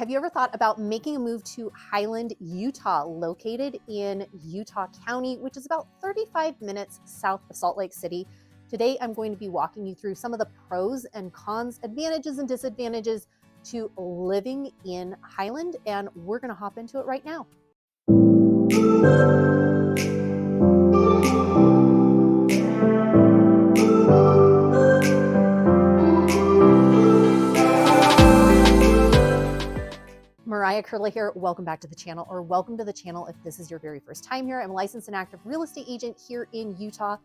have you ever thought about making a move to Highland, Utah, located in Utah County, which is about 35 minutes south of Salt Lake City? Today, I'm going to be walking you through some of the pros and cons, advantages and disadvantages to living in Highland, and we're going to hop into it right now. Mariah Koehle here. Welcome back to the channel, or welcome to the channel if this is your very first time here. I'm a licensed and active real estate agent here in Utah,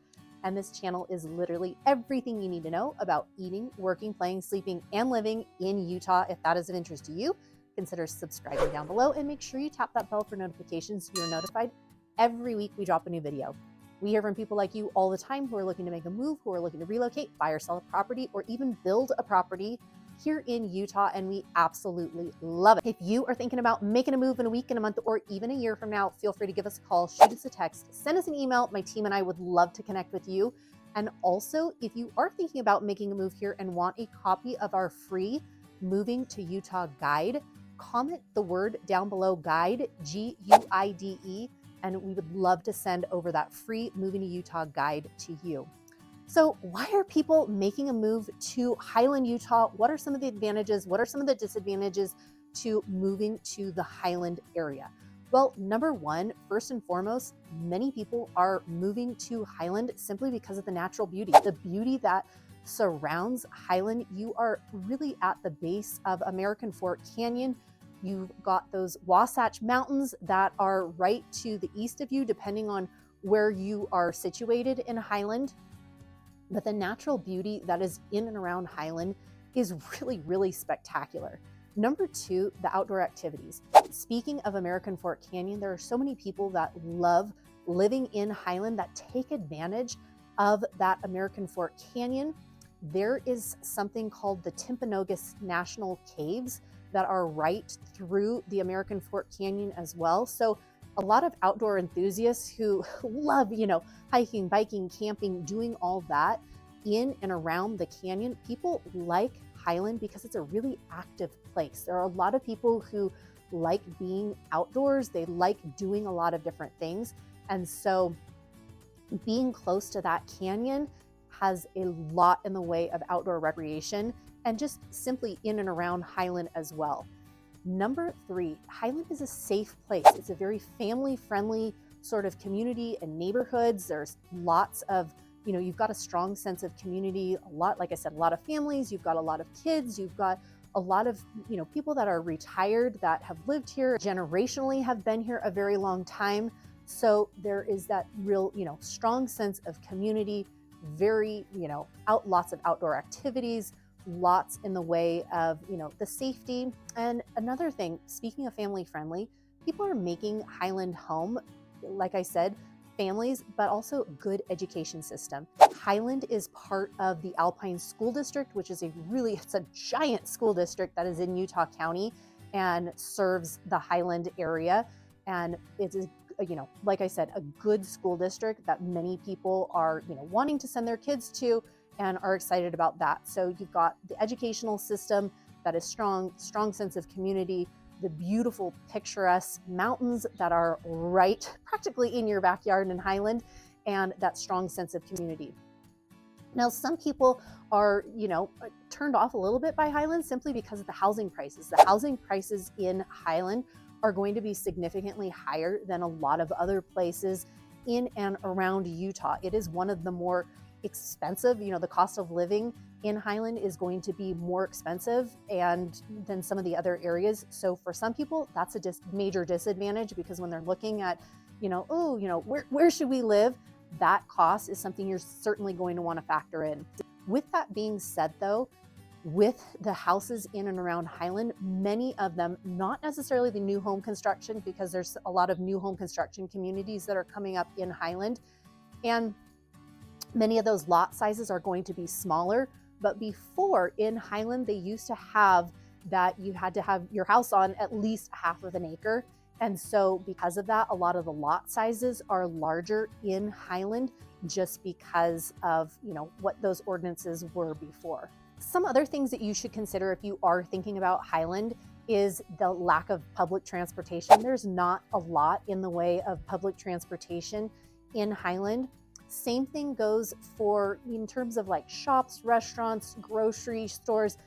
and this channel is literally everything you need to know about eating, working, playing, sleeping, and living in Utah. If that is of interest to you, consider subscribing down below and make sure you tap that bell for notifications so you're notified every week we drop a new video. We hear from people like you all the time who are looking to make a move, who are looking to relocate, buy or sell a property, or even build a property here in Utah, and we absolutely love it. If you are thinking about making a move in a week, in a month, or even a year from now, feel free to give us a call, shoot us a text, send us an email. My team and I would love to connect with you. And also, if you are thinking about making a move here and want a copy of our free Moving to Utah guide, comment the word down below, guide, G-U-I-D-E, and we would love to send over that free Moving to Utah guide to you. So why are people making a move to Highland, Utah? What are some of the advantages? What are some of the disadvantages to moving to the Highland area? Well, number one, first and foremost, many people are moving to Highland simply because of the natural beauty, the beauty that surrounds Highland. You are really at the base of American Fork Canyon. You've got those Wasatch Mountains that are right to the east of you, depending on where you are situated in Highland. But the natural beauty that is in and around Highland is really, really spectacular. Number two, the outdoor activities. Speaking of American Fork Canyon, there are so many people that love living in Highland that take advantage of that American Fork Canyon. There is something called the Timpanogos National Caves that are right through the American Fork Canyon as well. So a lot of outdoor enthusiasts who love, hiking, biking, camping, doing all that in and around the canyon. People like Highland because it's a really active place. There are a lot of people who like being outdoors. They like doing a lot of different things. And so being close to that canyon has a lot in the way of outdoor recreation and just simply in and around Highland as well. Number three, Highland is a safe place. It's a very family-friendly sort of community and neighborhoods. There's lots of, you've got a strong sense of community, like I said, a lot of families, you've got a lot of kids, you've got a lot of, people that are retired that have lived here, generationally have been here a very long time. So there is that real, strong sense of community, very, lots of outdoor activities, lots in the way of, the safety. And another thing, speaking of family friendly, people are making Highland home, like I said, families, but also good education system. Highland is part of the Alpine School District, which is it's a giant school district that is in Utah County and serves the Highland area. And it is, like I said, a good school district that many people are, wanting to send their kids to and are excited about that. So you've got the educational system that is strong sense of community, the beautiful picturesque mountains that are right practically in your backyard in Highland, and that strong sense of community. Now, some people are, turned off a little bit by Highland simply because of the housing prices. The housing prices in Highland are going to be significantly higher than a lot of other places in and around Utah. It is one of the more expensive, the cost of living in Highland is going to be more expensive than some of the other areas. So for some people, that's a major disadvantage, because when they're looking at, where should we live? That cost is something you're certainly going to want to factor in. With that being said though, with the houses in and around Highland, many of them, not necessarily the new home construction, because there's a lot of new home construction communities that are coming up in Highland, and many of those lot sizes are going to be smaller. But before, in Highland, they used to have that you had to have your house on at least half of an acre. And so because of that, a lot of the lot sizes are larger in Highland just because of, what those ordinances were before. Some other things that you should consider if you are thinking about Highland is the lack of public transportation. There's not a lot in the way of public transportation in Highland. Same thing goes for in terms of like shops, restaurants, grocery stores.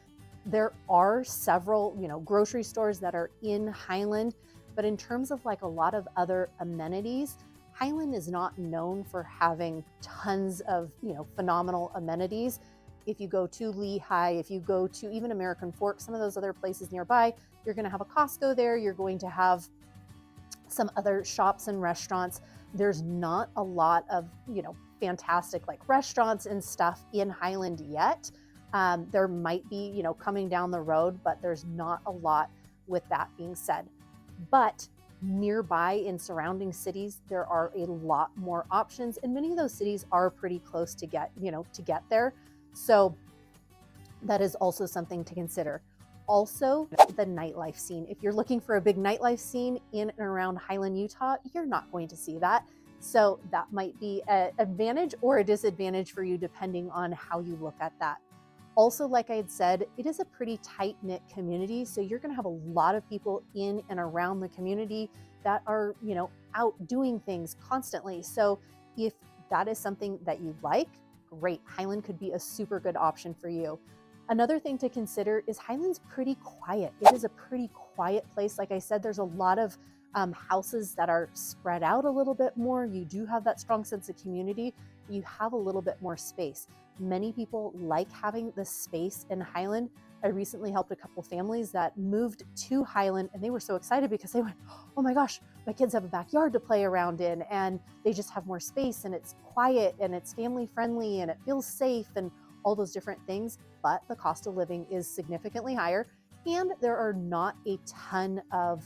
There are several, grocery stores that are in Highland, but in terms of like a lot of other amenities, Highland is not known for having tons of, phenomenal amenities. If you go to Lehigh, if you go to even American Fork, some of those other places nearby, you're going to have a Costco there. You're going to have some other shops and restaurants. There's not a lot of, fantastic like restaurants and stuff in Highland yet. There might be, coming down the road, but there's not a lot with that being said. But nearby in surrounding cities, there are a lot more options, and many of those cities are pretty close to get there. So that is also something to consider. Also, the nightlife scene. If you're looking for a big nightlife scene in and around Highland, Utah, you're not going to see that. So that might be an advantage or a disadvantage for you depending on how you look at that. Also, like I had said, it is a pretty tight-knit community. So you're going to have a lot of people in and around the community that are, out doing things constantly. So if that is something that you like, great. Highland could be a super good option for you. Another thing to consider is Highland's pretty quiet. It is a pretty quiet place. Like I said, there's a lot of houses that are spread out a little bit more. You do have that strong sense of community. You have a little bit more space. Many people like having the space in Highland. I recently helped a couple families that moved to Highland, and they were so excited because they went, oh my gosh, my kids have a backyard to play around in, and they just have more space, and it's quiet, and it's family friendly, and it feels safe, and all those different things. But the cost of living is significantly higher, and there are not a ton of,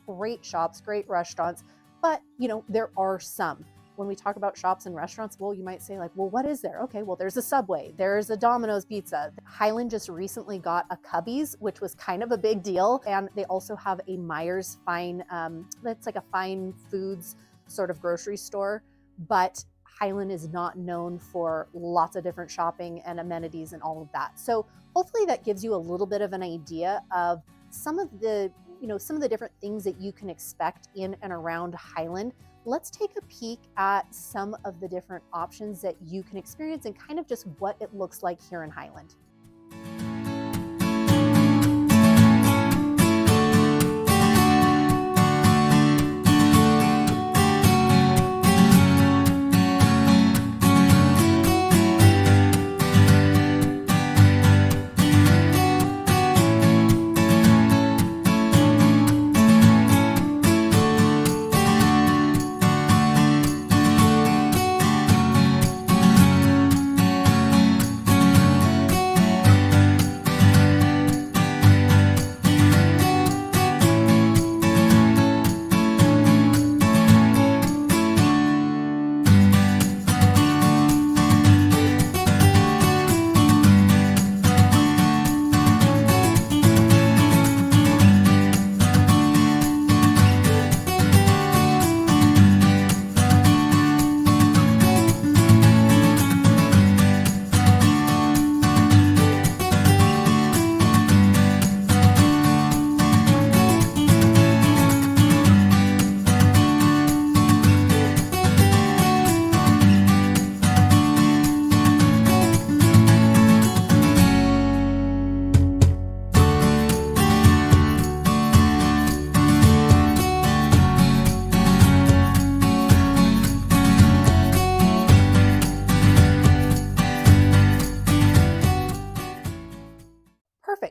great shops, great restaurants, but, there are some. When we talk about shops and restaurants, well, you might say like, well, what is there? Okay, well, there's a Subway, there's a Domino's Pizza. Highland just recently got a Cubby's, which was kind of a big deal. And they also have a Myers fine, that's like a fine foods sort of grocery store. But Highland is not known for lots of different shopping and amenities and all of that. So hopefully that gives you a little bit of an idea of some of the, some of the different things that you can expect in and around Highland. Let's take a peek at some of the different options that you can experience and kind of just what it looks like here in Highland.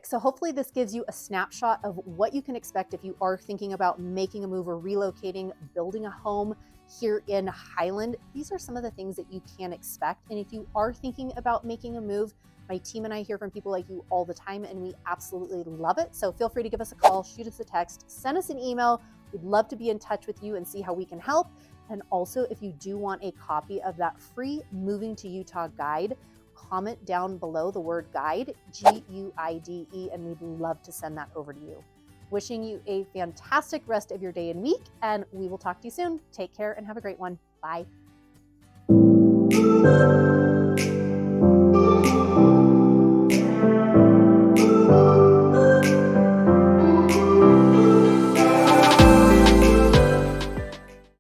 So hopefully this gives you a snapshot of what you can expect if you are thinking about making a move or relocating, building a home here in Highland. These are some of the things that you can expect. And if you are thinking about making a move, my team and I hear from people like you all the time, and we absolutely love it. So feel free to give us a call, shoot us a text, send us an email. We'd love to be in touch with you and see how we can help. And also, if you do want a copy of that free Moving to Utah guide, comment down below the word guide, G-U-I-D-E, and we'd love to send that over to you. Wishing you a fantastic rest of your day and week, and we will talk to you soon. Take care and have a great one. Bye.